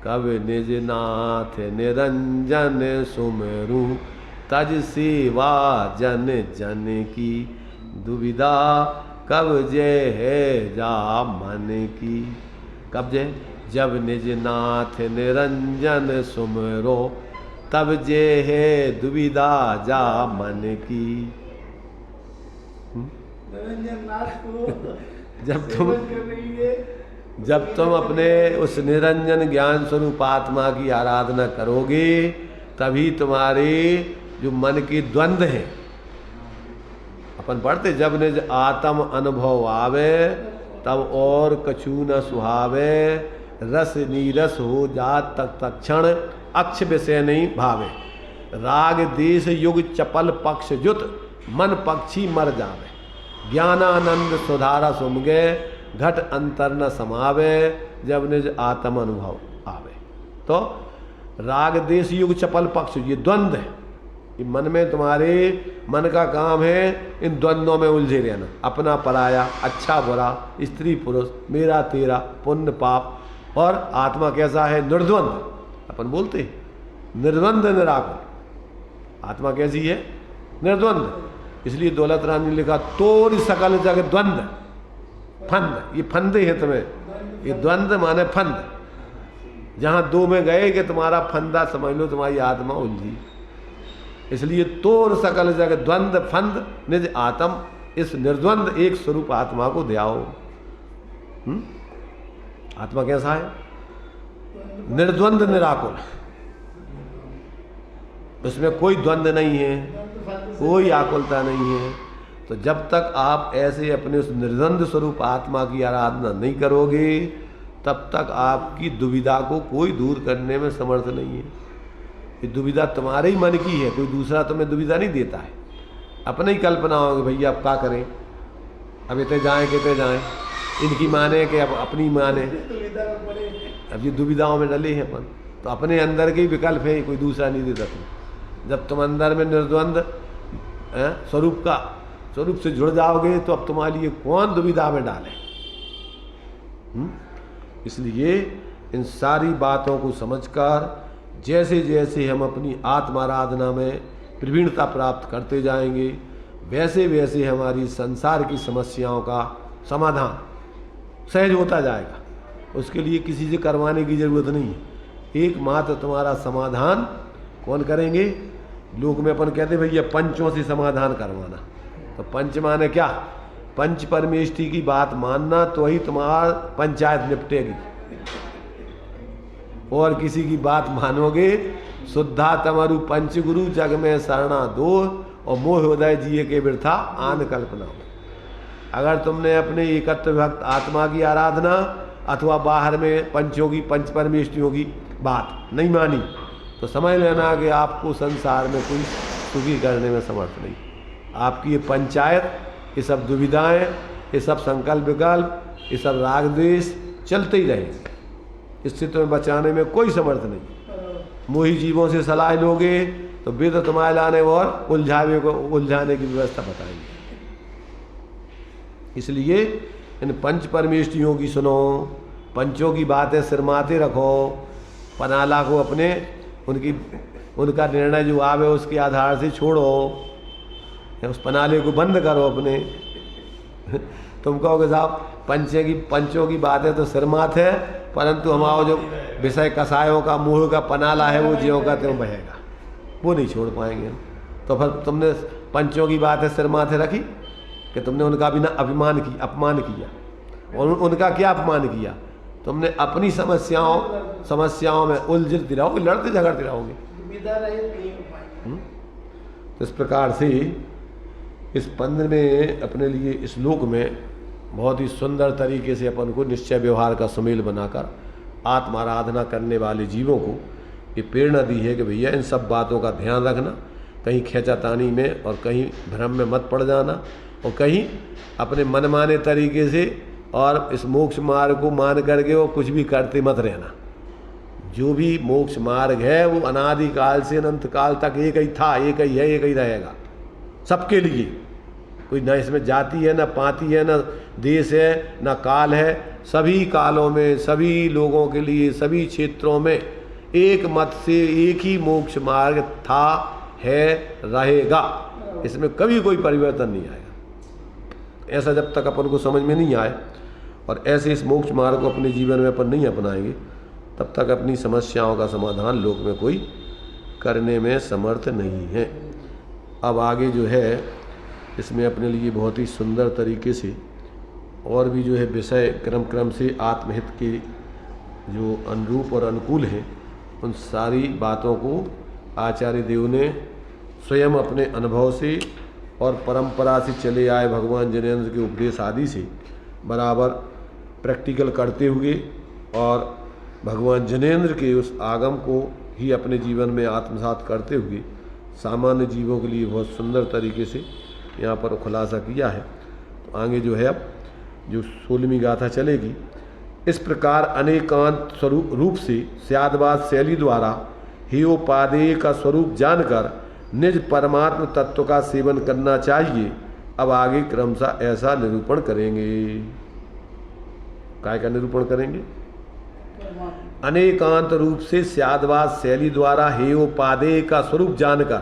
कब निज नाथ निरंजन सुमरू, तज सेवा जन जन की। दुविधा कब जे है जा मन की, कब जे, जब निज नाथ निरंजन सुमरो, तब जे है दुविधा जा मन की। निरंजन नाथ को जब तुम अपने उस निरंजन ज्ञान स्वरूप आत्मा की आराधना करोगे, तभी तुम्हारे जो मन की द्वंद्व है, अपन पढ़ते, जब निज आत्म अनुभव आवे, तब और कछु न सुहावे, रस नीरस हो जात तक तक्षण, अक्ष विषय नहीं भावे। राग देश युग चपल पक्ष जुत, मन पक्षी मर जावे। ज्ञानानंद सुधारा सुमगे, घट अंतर न समावे, जब निज आत्म अनुभव आवे। तो राग देश युग चपल पक्ष, ये द्वंद्व है, ये मन में, तुम्हारे मन का काम है इन द्वंद्वों में उलझे रहना, अपना पराया, अच्छा बुरा, स्त्री पुरुष, मेरा तेरा, पुण्य पाप। और आत्मा कैसा है? निर्द्वंद। अपन बोलते निर्द्वंद निराकुल, आत्मा कैसी है? निर्द्वंद। इसलिए दौलत राम ने लिखा, तोर सकल जग द्वंद फंद, ये फंदे हैं तुम्हें, ये द्वंद माने फंद। जहां दो में गए कि तुम्हारा फंदा समझ लो, तुम्हारी आत्मा उलझी। इसलिए तोर सकल जग द्वंद फंद निज आत्म, इस निर्द्वंद एक स्वरूप आत्मा को ध्याओ। आत्मा कैसा है? निर्द्वंद निराकुल, उसमें कोई द्वंद नहीं है, कोई आकुलता नहीं है। तो जब तक आप ऐसे अपने उस निर्द्वंद स्वरूप आत्मा की आराधना नहीं करोगे, तब तक आपकी दुविधा को कोई दूर करने में समर्थ नहीं है। ये दुविधा तुम्हारे ही मन की है, कोई दूसरा तुम्हें दुविधा नहीं देता है। अपने ही कल्पना होगी, भैया अब क्या करें, अब इतने जाएँ कितने जाएँ, इनकी माने कि अब अपनी माने। दुविधा में पड़े। अब ये दुविधाओं में डले हैं अपन, तो अपने अंदर के ही विकल्प है, कोई दूसरा नहीं देता तुम। जब तुम अंदर में निर्द्वंद स्वरूप से जुड़ जाओगे तो अब तुम्हारे लिए कौन दुविधा में डाले। इसलिए इन सारी बातों को समझकर जैसे जैसे हम अपनी आत्माराधना में प्रवीणता प्राप्त करते जाएंगे, वैसे वैसे हमारी संसार की समस्याओं का समाधान सहज होता जाएगा। उसके लिए किसी से करवाने की जरूरत नहीं है। एकमात्र तुम्हारा समाधान कौन करेंगे? लोक में अपन कहते भैया पंचों से समाधान करवाना। तो पंच माने क्या? पंच परमेष्टि की बात मानना, तो ही तुम्हारा पंचायत निपटेगी। और किसी की बात मानोगे, शुद्धा तमरु पंचगुरु जग में शरणा दो, और मोह हृदय जिए के वृथा आन कल्पना हो। अगर तुमने अपने एकत्व भक्त आत्मा की आराधना अथवा बाहर में पंचों की पंच परमेष्टियों की बात नहीं मानी, तो समझ लेना कि आपको संसार में कोई सुखी करने में समर्थ नहीं। आपकी ये पंचायत, ये सब दुविधाएं, ये सब संकल्प विकल्प, ये सब राग द्वेष चलते ही रहेंगे। इससे तुम्हें बचाने में कोई समर्थ नहीं। मोही जीवों से सलाह लोगे तो वेद तुम्हारे लाने और उलझाने की व्यवस्था बताएंगे। इसलिए इन पंच परमेष्टियों की सुनो, पंचों की बातें सिरमाते रखो, पनाला को अपने उनका निर्णय जो आवे उसके आधार से छोड़ो, उस पनाले को बंद करो अपने। तुम कहोगे साहब पंचों की बातें तो सिरमात है, परंतु हमारा जो विषय कसायों का मोह का पनाला है वो ज्यों का त्यों बहेगा, वो नहीं छोड़ पाएंगे हम। तो फिर तुमने पंचों की बातें सिरमाथे रखी कि तुमने उनका भी ना अपमान किया। और उनका क्या अपमान किया? तुमने अपनी समस्याओं में उलझते रहोगे, लड़ते झगड़ते रहोगे। दुविधा रहित नहीं हो पाएंगे। तो इस प्रकार से इस 15वें अपने लिए इस श्लोक में बहुत ही सुंदर तरीके से अपन को निश्चय व्यवहार का सुमेल बनाकर आत्माराधना करने वाले जीवों को ये प्रेरणा दी है कि भैया इन सब बातों का ध्यान रखना, कहीं खींचातानी में और कहीं भ्रम में मत पड़ जाना, और कहीं अपने मनमाने तरीके से और इस मोक्ष मार्ग को मान करके वो कुछ भी करते मत रहना। जो भी मोक्ष मार्ग है वो अनादिकाल से अनंत काल तक एक ही था, एक ही है, एक ही रहेगा सबके लिए। कोई ना इसमें जाति है, ना पाति है, ना देश है, ना काल है। सभी कालों में, सभी लोगों के लिए, सभी क्षेत्रों में एक मत से एक ही मोक्ष मार्ग था, है, रहेगा। इसमें कभी कोई परिवर्तन नहीं आएगा। ऐसा जब तक अपन को समझ में नहीं आए और ऐसे इस मोक्ष मार्ग को अपने जीवन में अपन नहीं अपनाएंगे, तब तक अपनी समस्याओं का समाधान लोक में कोई करने में समर्थ नहीं है। अब आगे जो है इसमें अपने लिए बहुत ही सुंदर तरीके से और भी जो है विषय क्रम से आत्महित के जो अनुरूप और अनुकूल हैं, उन सारी बातों को आचार्य देव ने स्वयं अपने अनुभव से और परंपरा से चले आए भगवान जिनेंद्र के उपदेश आदि से बराबर प्रैक्टिकल करते हुए और भगवान जिनेंद्र के उस आगम को ही अपने जीवन में आत्मसात करते हुए सामान्य जीवों के लिए बहुत सुंदर तरीके से यहाँ पर खुलासा किया है। तो आगे जो है अब जो 16वीं गाथा चलेगी। इस प्रकार अनेकांत स्वरूप रूप से स्यादवाद शैली द्वारा हेयोपादेय का स्वरूप जानकर निज परमात्म तत्व का सेवन करना चाहिए। अब आगे क्रमशः ऐसा निरूपण करेंगे। काय का निरूपण करेंगे? अनेकांत रूप से स्यादवाद शैली द्वारा हेयोपादेय का स्वरूप जानकर,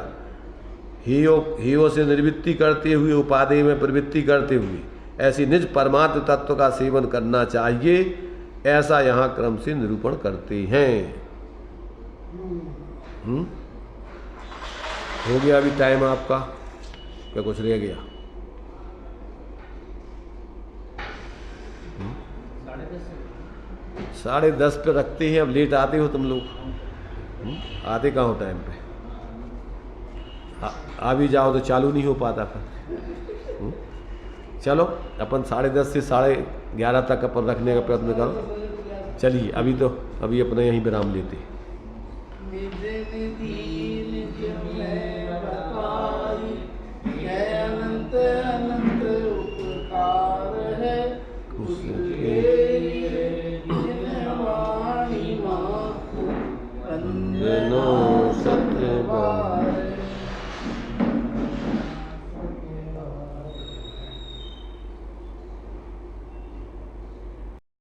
हेयो से निर्वृत्ति करते हुए उपादेय में प्रवृत्ति करते हुए ऐसी निज परमात्म तत्व का सेवन करना चाहिए, ऐसा यहाँ क्रम से निरूपण करते हैं। हो गया अभी टाइम आपका, क्या कुछ रह गया? 10:30 पे रखते हैं। अब लेट आते हो तुम लोग, आते कहाँ हो टाइम पे? आ भी जाओ तो चालू नहीं हो पाता फिर। चलो अपन 10:30 से 11:30 तक अपन रखने का प्रयत्न करो। चलिए अभी अपने यहीं विराम लेते हैं। अनंत अनंत उपकार सुखी